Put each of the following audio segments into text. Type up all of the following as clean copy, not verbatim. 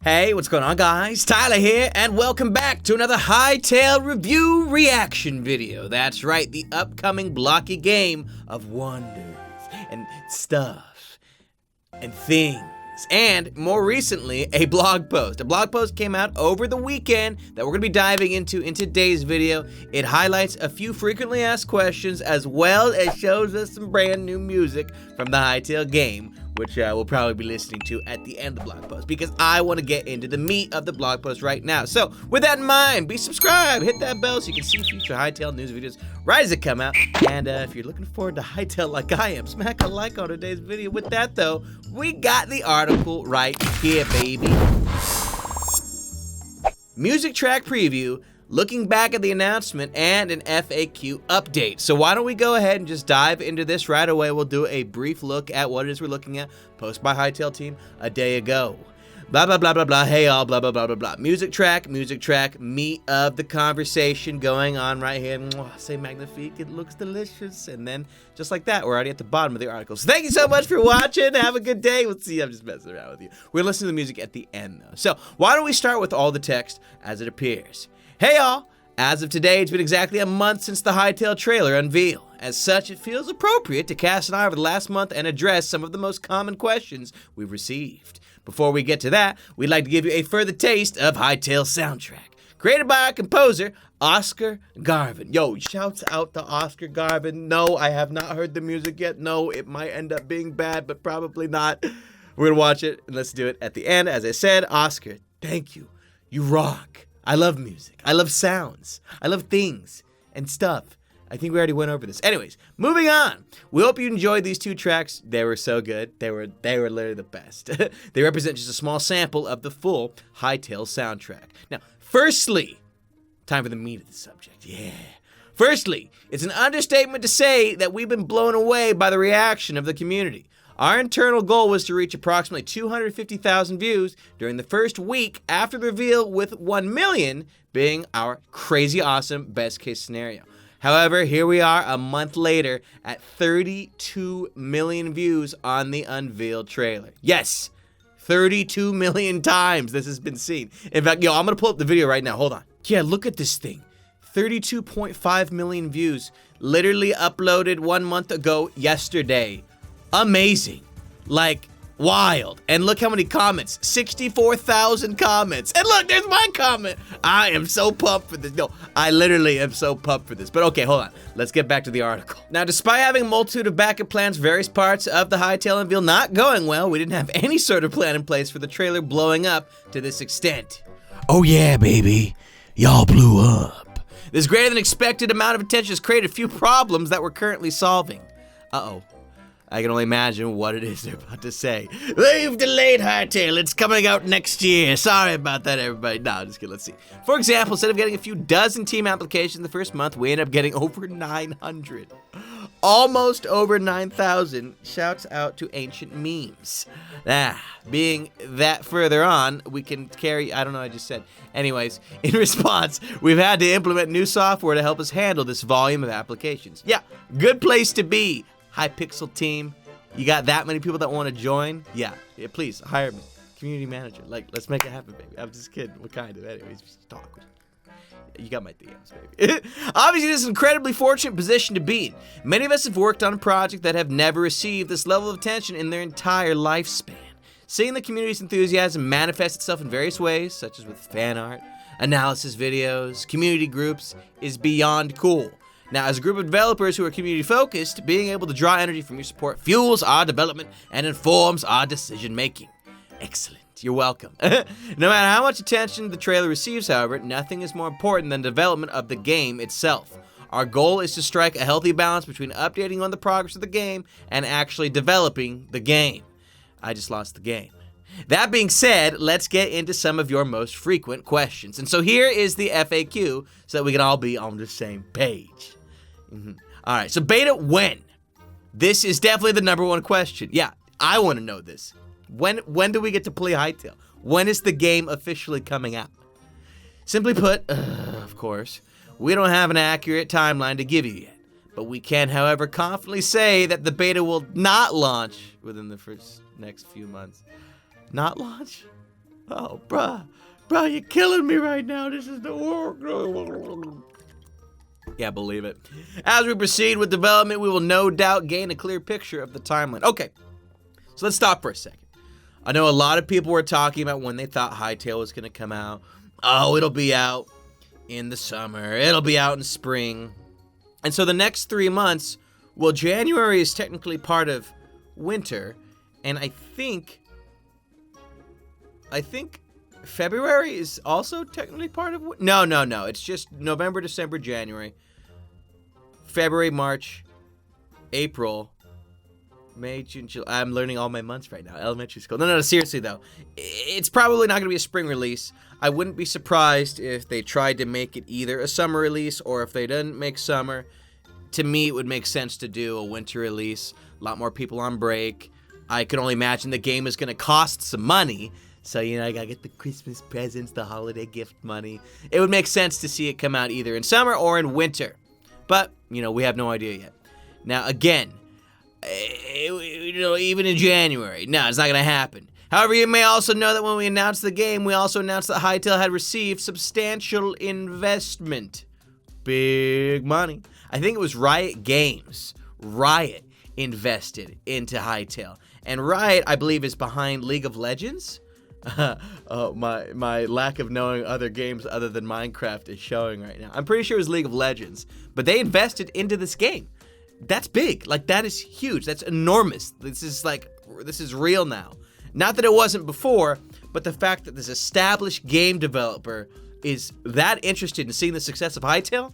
Hey, what's going on, guys? Tyler here, and welcome back to another Hytale review reaction video. That's right, the upcoming blocky game of wonders and stuff and things. And more recently, a blog post. A blog post came out over the weekend that we're going to be diving into in today's video. It highlights a few frequently asked questions as well as shows us some brand new music from the Hytale game, which we'll probably be listening to at the end of the blog post because I want to get into the meat of the blog post right now. So with that in mind, be subscribed, hit that bell so you can see future Hytale news videos right as they come out. And if you're looking forward to Hytale like I am, smack a like on today's video. With that though, we got the article right here, baby. Music track preview, looking back at the announcement, and an FAQ update. So why don't we go ahead and just dive into this right away. We'll do a brief look at what it is we're looking at. Post by Hytale team a day ago. Blah, blah, blah, blah, blah. Hey, all, blah, blah, blah, blah, blah. Music track, meat of the conversation going on right here. Mwah, say magnifique, it looks delicious. And then, just like that, we're already at the bottom of the article. So thank you so much for watching. Have a good day. We'll see. I'm just messing around with you. We're listening to the music at the end, though. So why don't we start with all the text as it appears. Hey, y'all. As of today, it's been exactly a month since the Hytale trailer unveil. As such, it feels appropriate to cast an eye over the last month and address some of the most common questions we've received. Before we get to that, we'd like to give you a further taste of Hytale's soundtrack. Created by our composer, Oscar Garvin. Yo, shouts out to Oscar Garvin. No, I have not heard the music yet. No, it might end up being bad, but probably not. We're gonna watch it, and let's do it at the end. As I said, Oscar, thank you. You rock. I love music. I love sounds. I love things and stuff. I think we already went over this. Anyways, moving on. We hope you enjoyed these two tracks. They were so good. They were literally the best. They represent just a small sample of the full Hytale soundtrack. Now, firstly, time for the meat of the subject. Yeah. Firstly, it's an understatement to say that we've been blown away by the reaction of the community. Our internal goal was to reach approximately 250,000 views during the first week after the reveal, with 1 million being our crazy awesome best case scenario. However, here we are a month later at 32 million views on the unveiled trailer. Yes, 32 million times this has been seen. In fact, yo, I'm gonna pull up the video right now. Hold on. Yeah, look at this thing. 32.5 million views. Literally uploaded 1 month ago yesterday. Amazing. Like, wild. And look how many comments. 64,000 comments. And look, there's my comment. I am so pumped for this. No, I literally am so pumped for this. But okay, hold on. Let's get back to the article. Now, despite having a multitude of backup plans, various parts of the Hytale unveil not going well, we didn't have any sort of plan in place for the trailer blowing up to this extent. Oh yeah, baby. Y'all blew up. This greater than expected amount of attention has created a few problems that we're currently solving. Uh-oh. I can only imagine what it is they're about to say. They've delayed Hytale. It's coming out next year. Sorry about that, everybody. No, just kidding. Let's see. For example, instead of getting a few dozen team applications the first month, we end up getting over 900. Almost over 9,000. Shouts out to ancient memes. Being that further on, we can carry, I don't know what I just said. Anyways, in response, we've had to implement new software to help us handle this volume of applications. Yeah, good place to be. Hypixel team, you got that many people that want to join? Yeah, please hire me, community manager. Like, let's make it happen, baby. I'm just kidding. What kind of? Anyways, just talk. You got my DMs, baby. Obviously, this is an incredibly fortunate position to be in. Many of us have worked on a project that have never received this level of attention in their entire lifespan. Seeing the community's enthusiasm manifest itself in various ways, such as with fan art, analysis videos, community groups, is beyond cool. Now, as a group of developers who are community-focused, being able to draw energy from your support fuels our development and informs our decision-making. Excellent. You're welcome. No matter how much attention the trailer receives, however, nothing is more important than the development of the game itself. Our goal is to strike a healthy balance between updating on the progress of the game and actually developing the game. I just lost the game. That being said, let's get into some of your most frequent questions. And so here is the FAQ so that we can all be on the same page. All right, so beta when? This is definitely the #1 question. Yeah, I want to know this. When do we get to play Hytale? When is the game officially coming out? Simply put, of course, we don't have an accurate timeline to give you yet. But we can, however, confidently say that the beta will not launch within the next few months. Not launch? Oh, bruh, you're killing me right now. This is the world. Yeah, believe it. As we proceed with development, we will no doubt gain a clear picture of the timeline. Okay, so let's stop for a second. I know a lot of people were talking about when they thought Hytale was going to come out. Oh, it'll be out in the summer. It'll be out in spring. And so the next 3 months, well, January is technically part of winter, and I think February is also technically part of winter. No. It's just November, December, January, February, March, April, May, June, July. I'm learning all my months right now. Elementary school. No, seriously though. It's probably not going to be a spring release. I wouldn't be surprised if they tried to make it either a summer release, or if they didn't make summer. To me, it would make sense to do a winter release. A lot more people on break. I can only imagine the game is going to cost some money. So, I got to get the Christmas presents, the holiday gift money. It would make sense to see it come out either in summer or in winter. But, we have no idea yet. Now, again, even in January, no, it's not going to happen. However, you may also know that when we announced the game, we also announced that Hytale had received substantial investment. Big money. I think it was Riot Games. Riot invested into Hytale. And Riot, I believe, is behind League of Legends. My lack of knowing other games other than Minecraft is showing right now. I'm pretty sure it was League of Legends. But they invested into this game. That's big. Like, that is huge. That's enormous. This is real now. Not that it wasn't before, but the fact that this established game developer is that interested in seeing the success of Hytale,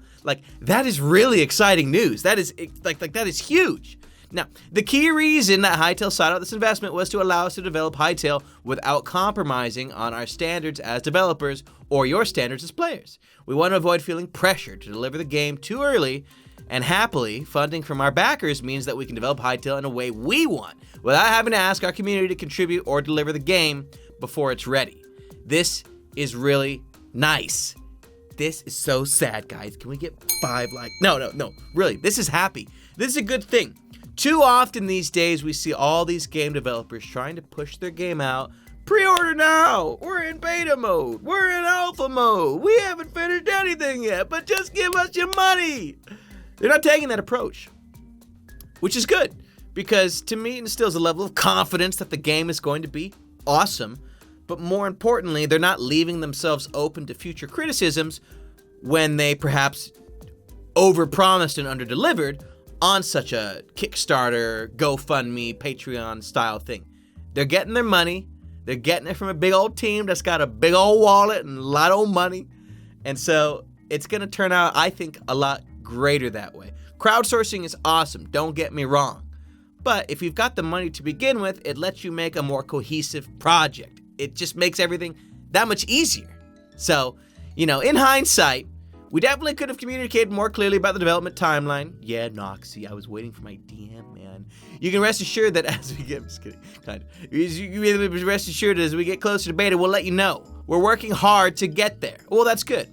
that is really exciting news. That is that is huge. Now, the key reason that Hytale sought out this investment was to allow us to develop Hytale without compromising on our standards as developers or your standards as players. We want to avoid feeling pressure to deliver the game too early, and happily, funding from our backers means that we can develop Hytale in a way we want without having to ask our community to contribute or deliver the game before it's ready. This is really nice. This is so sad, guys. Can we get 5 likes? No. Really, this is happy. This is a good thing. Too often these days, we see all these game developers trying to push their game out. Pre-order now. We're in beta mode. We're in alpha mode. We haven't finished anything yet, but just give us your money. They're not taking that approach, which is good, because to me it instills a level of confidence that the game is going to be awesome. But more importantly, they're not leaving themselves open to future criticisms when they perhaps overpromised and underdelivered on such a Kickstarter, GoFundMe, Patreon style thing. They're getting their money. They're getting it from a big old team that's got a big old wallet and a lot of money. And so it's going to turn out, I think, a lot greater that way. Crowdsourcing is awesome, don't get me wrong. But if you've got the money to begin with, it lets you make a more cohesive project. It just makes everything that much easier. So, in hindsight, we definitely could have communicated more clearly about the development timeline. Yeah, Noxy, I was waiting for my DM, man. You can rest assured that as we get, I'm just kidding, kind of. You rest assured that as we get closer to beta, we'll let you know. We're working hard to get there. Well, that's good.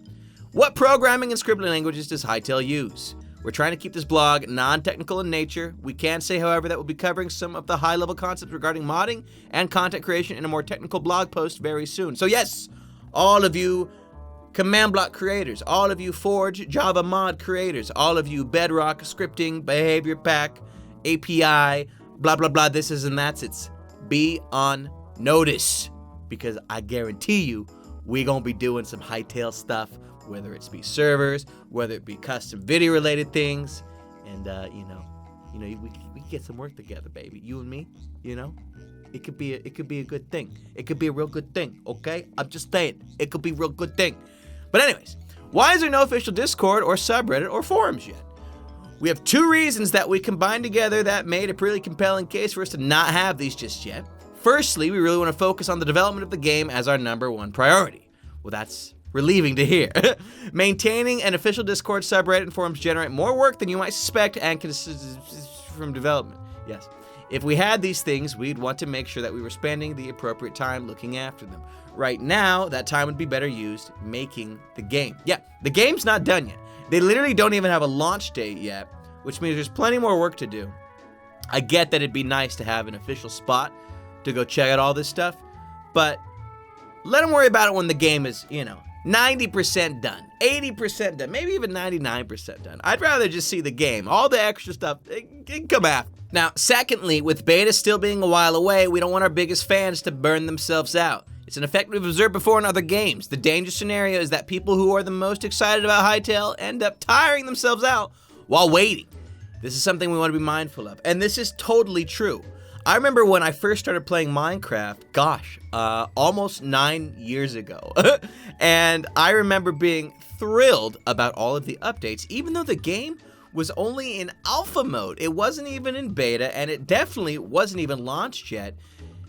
What programming and scripting languages does Hytale use? We're trying to keep this blog non-technical in nature. We can say, however, that we'll be covering some of the high-level concepts regarding modding and content creation in a more technical blog post very soon. So yes, all of you command block creators, all of you Forge Java mod creators, all of you Bedrock scripting, behavior pack, API, blah, blah, blah, this is and that's, it's be on notice, because I guarantee you we're going to be doing some Hytale stuff, whether it's be servers, whether it be custom video related things, and we can get some work together, baby. You and me, it could be a good thing. It could be a real good thing, okay? I'm just saying, it could be a real good thing. But anyways, why is there no official Discord or subreddit or forums yet? We have 2 reasons that we combined together that made a pretty compelling case for us to not have these just yet. Firstly, we really want to focus on the development of the game as our #1 priority. Well, that's relieving to hear. Maintaining an official Discord, subreddit, and forums generate more work than you might suspect and from development. Yes. If we had these things, we'd want to make sure that we were spending the appropriate time looking after them. Right now, that time would be better used making the game. Yeah, the game's not done yet. They literally don't even have a launch date yet, which means there's plenty more work to do. I get that it'd be nice to have an official spot to go check out all this stuff, but Let them worry about it when the game is, 90% done, 80% done, maybe even 99% done. I'd rather just see the game. All the extra stuff, it can come after. Now, secondly, with beta still being a while away, we don't want our biggest fans to burn themselves out. It's an effect we've observed before in other games. The dangerous scenario is that people who are the most excited about Hytale end up tiring themselves out while waiting. This is something we want to be mindful of, and this is totally true. I remember when I first started playing Minecraft, almost 9 years ago, and I remember being thrilled about all of the updates, even though the game was only in alpha mode. It wasn't even in beta, and it definitely wasn't even launched yet,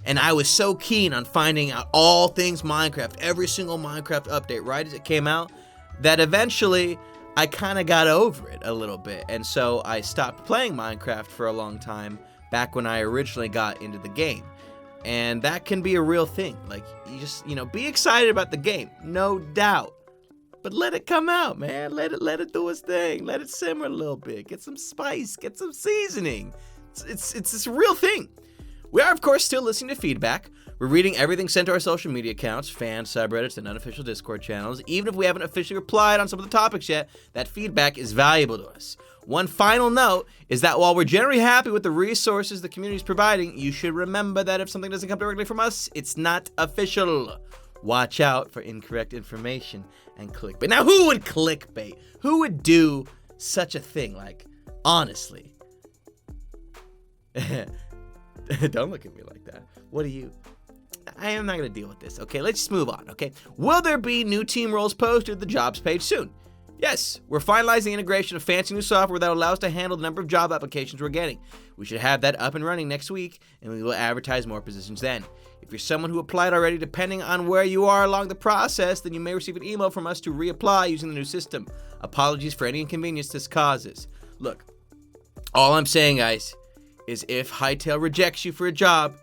and I was so keen on finding out all things Minecraft, every single Minecraft update right as it came out, that eventually I kind of got over it a little bit, and so I stopped playing Minecraft for a long time, back when I originally got into the game. And that can be a real thing. Like, you just, be excited about the game, no doubt. But let it come out, man. Let it do its thing. Let it simmer a little bit. Get some spice, get some seasoning. It's a real thing. We are, of course, still listening to feedback. We're reading everything sent to our social media accounts, fan subreddits, and unofficial Discord channels. Even if we haven't officially replied on some of the topics yet, that feedback is valuable to us. One final note is that while we're generally happy with the resources the community is providing, you should remember that if something doesn't come directly from us, it's not official. Watch out for incorrect information and clickbait. Now, who would clickbait? Who would do such a thing? Like, honestly. Don't look at me like that. What are you? I am not going to deal with this. Okay, let's just move on, okay? Will there be new team roles posted to the jobs page soon? Yes, we're finalizing the integration of fancy new software that will allow us to handle the number of job applications we're getting. We should have that up and running next week, and we will advertise more positions then. If you're someone who applied already, depending on where you are along the process, then you may receive an email from us to reapply using the new system. Apologies for any inconvenience this causes. Look, all I'm saying, guys, is if Hytale rejects you for a job,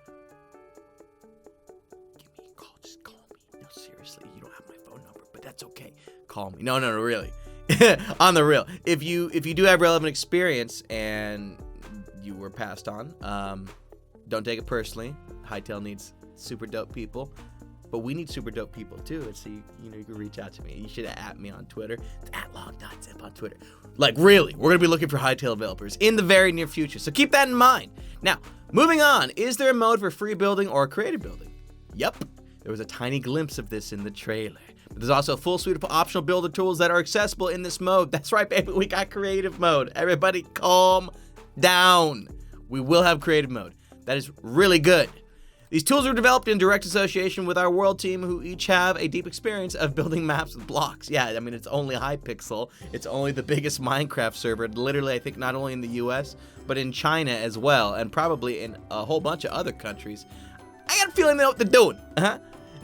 give me a call. Just call me. No, seriously, you don't have my phone number, but that's okay. Call me. No, really. On the real. If you do have relevant experience and you were passed on, don't take it personally. Hytale needs super dope people, but we need super dope people too. And so you can reach out to me. You should at me on Twitter. It's at log.zip on Twitter. Like, really, we're gonna be looking for Hytale developers in the very near future. So keep that in mind. Now, moving on. Is there a mode for free building or creative building? Yep. There was a tiny glimpse of this in the trailer. But there's also a full suite of optional builder tools that are accessible in this mode. That's right, baby. We got creative mode. Everybody calm down. We will have creative mode. That is really good. These tools were developed in direct association with our world team, who each have a deep experience of building maps with blocks. Yeah, I mean, it's only Hypixel. It's only the biggest Minecraft server, literally, I think, not only in the US, but in China as well, and probably in a whole bunch of other countries. I got a feeling they know what they're doing.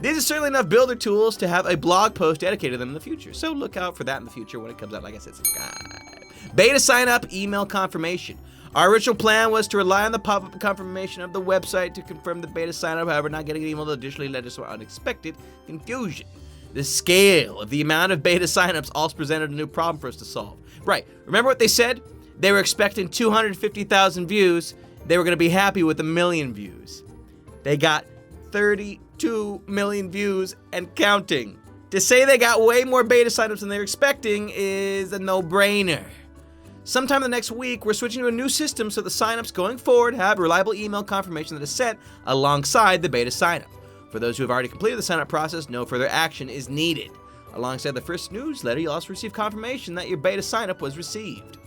These are certainly enough builder tools to have a blog post dedicated to them in the future. So look out for that in the future when it comes out. Like I said, subscribe. Beta sign up, email confirmation. Our original plan was to rely on the pop-up confirmation of the website to confirm the beta sign up. However, not getting an email additionally led to some unexpected confusion. The scale of the amount of beta signups also presented a new problem for us to solve. Right, remember what they said? They were expecting 250,000 views. They were going to be happy with 1 million views. They got 32 million views and counting. To say they got way more beta signups than they were expecting is a no-brainer. Sometime the next week, we're switching to a new system so the signups going forward have reliable email confirmation that is sent alongside the beta signup. For those who have already completed the signup process, no further action is needed. Alongside the first newsletter, you'll also receive confirmation that your beta signup was received.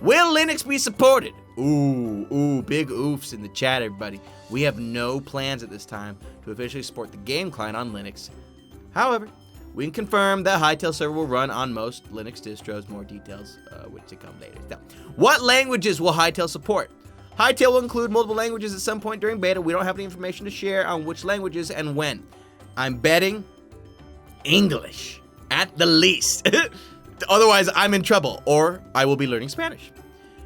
Will Linux be supported? Ooh, big oofs in the chat, everybody. We have no plans at this time to officially support the game client on Linux. However, we can confirm that Hytale server will run on most Linux distros. More details, which to come later. Now, what languages will Hytale support? Hytale will include multiple languages at some point during beta. We don't have any information to share on which languages and when. I'm betting English, at the least. Otherwise, I'm in trouble, or I will be learning Spanish.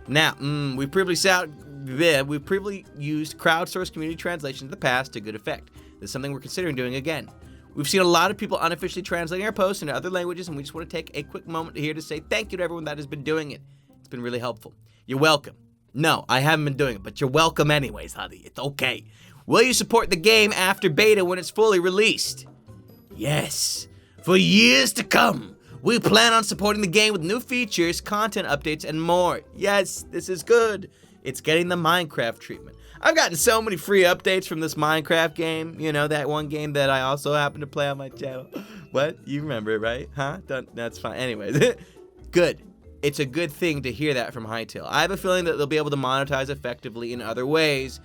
Now, we've previously used crowdsourced community translations in the past to good effect. This is something we're considering doing again. We've seen a lot of people unofficially translating our posts into other languages, and we just want to take a quick moment here to say thank you to everyone that has been doing it. It's been really helpful. You're welcome. No, I haven't been doing it, but you're welcome anyways, honey. It's okay. Will you support the game after beta when it's fully released? Yes, for years to come, we plan on supporting the game with new features, content updates, and more. Yes, this is good. It's getting the Minecraft treatment. I've gotten so many free updates from this Minecraft game. You know, that one game that I also happen to play on my channel. What? You remember it, right? Huh? That's fine. Anyways, good. It's a good thing to hear that from Hytale. I have a feeling that they'll be able to monetize effectively in other ways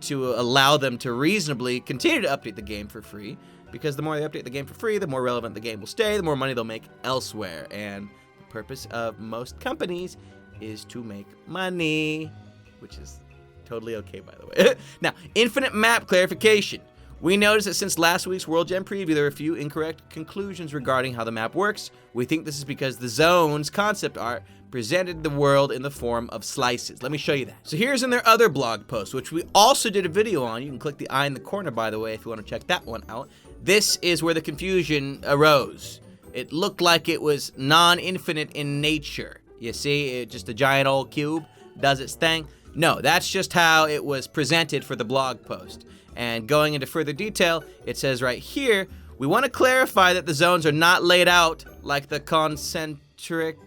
to allow them to reasonably continue to update the game for free, because the more they update the game for free, the more relevant the game will stay, the more money they'll make elsewhere. And the purpose of most companies is to make money, which is totally okay, by the way. Now, infinite map clarification. We noticed that since last week's World Gen preview, there are a few incorrect conclusions regarding how the map works. We think this is because the zones concept art presented the world in the form of slices. Let me show you that. So here's in their other blog post, which we also did a video on. You can click the eye in the corner, by the way, if you want to check that one out. This is where the confusion arose. It looked like it was non-infinite in nature. You see, just a giant old cube does its thing. No, that's just how it was presented for the blog post. And going into further detail, it says right here, we want to clarify that the zones are not laid out like the concentric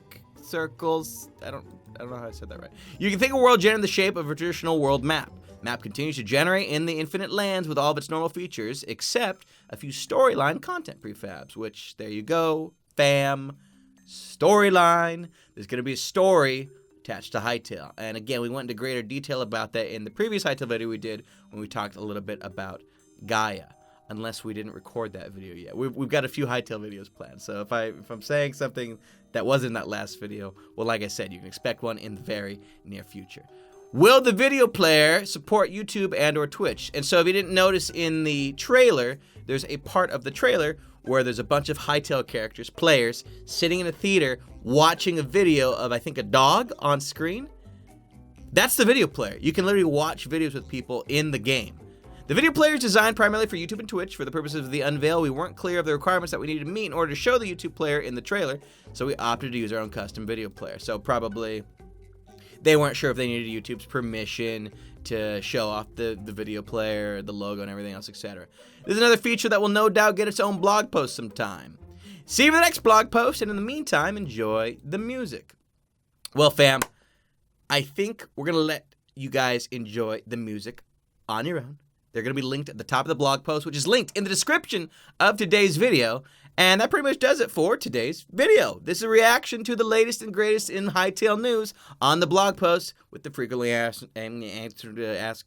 circles. I don't know how I said that right. You can think of World Gen in the shape of a traditional world map. Map continues to generate in the infinite lands with all of its normal features, except a few storyline content prefabs, which, there you go, fam, storyline. There's going to be a story attached to Hytale. And again, we went into greater detail about that in the previous Hytale video we did when we talked a little bit about Gaia, unless we didn't record that video yet. We've got a few Hytale videos planned, so if I'm saying something that wasn't in that last video, well, like I said, you can expect one in the very near future. Will the video player support YouTube and or Twitch? And so if you didn't notice in the trailer, there's a part of the trailer where there's a bunch of Hytale characters, players, sitting in a theater watching a video of, I think, a dog on screen. That's the video player. You can literally watch videos with people in the game. The video player is designed primarily for YouTube and Twitch. For the purposes of the unveil, we weren't clear of the requirements that we needed to meet in order to show the YouTube player in the trailer, so we opted to use our own custom video player. So probably they weren't sure if they needed YouTube's permission to show off the video player, the logo, and everything else, etc. There's another feature that will no doubt get its own blog post sometime. See you for the next blog post, and in the meantime, enjoy the music. Well, fam, I think we're going to let you guys enjoy the music on your own. They're going to be linked at the top of the blog post, which is linked in the description of today's video. And that pretty much does it for today's video. This is a reaction to the latest and greatest in Hytale news on the blog post with the frequently asked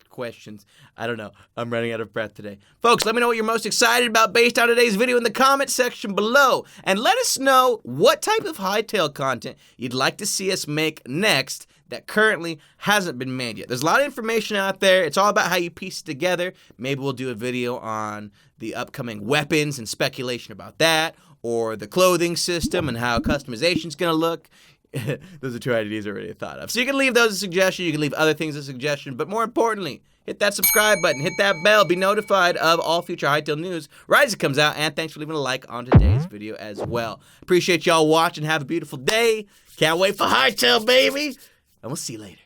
questions. I don't know. I'm running out of breath today. Folks, let me know what you're most excited about based on today's video in the comment section below. And let us know what type of Hytale content you'd like to see us make next that currently hasn't been made yet. There's a lot of information out there. It's all about how you piece it together. Maybe we'll do a video on the upcoming weapons and speculation about that, or the clothing system and how customization's gonna look. Those are two ideas I already thought of. So you can leave those as a suggestion, you can leave other things as a suggestion, but more importantly, hit that subscribe button, hit that bell, be notified of all future Hytale news right as it comes out, and thanks for leaving a like on today's video as well. Appreciate y'all watching, have a beautiful day. Can't wait for Hytale, baby, and we'll see you later.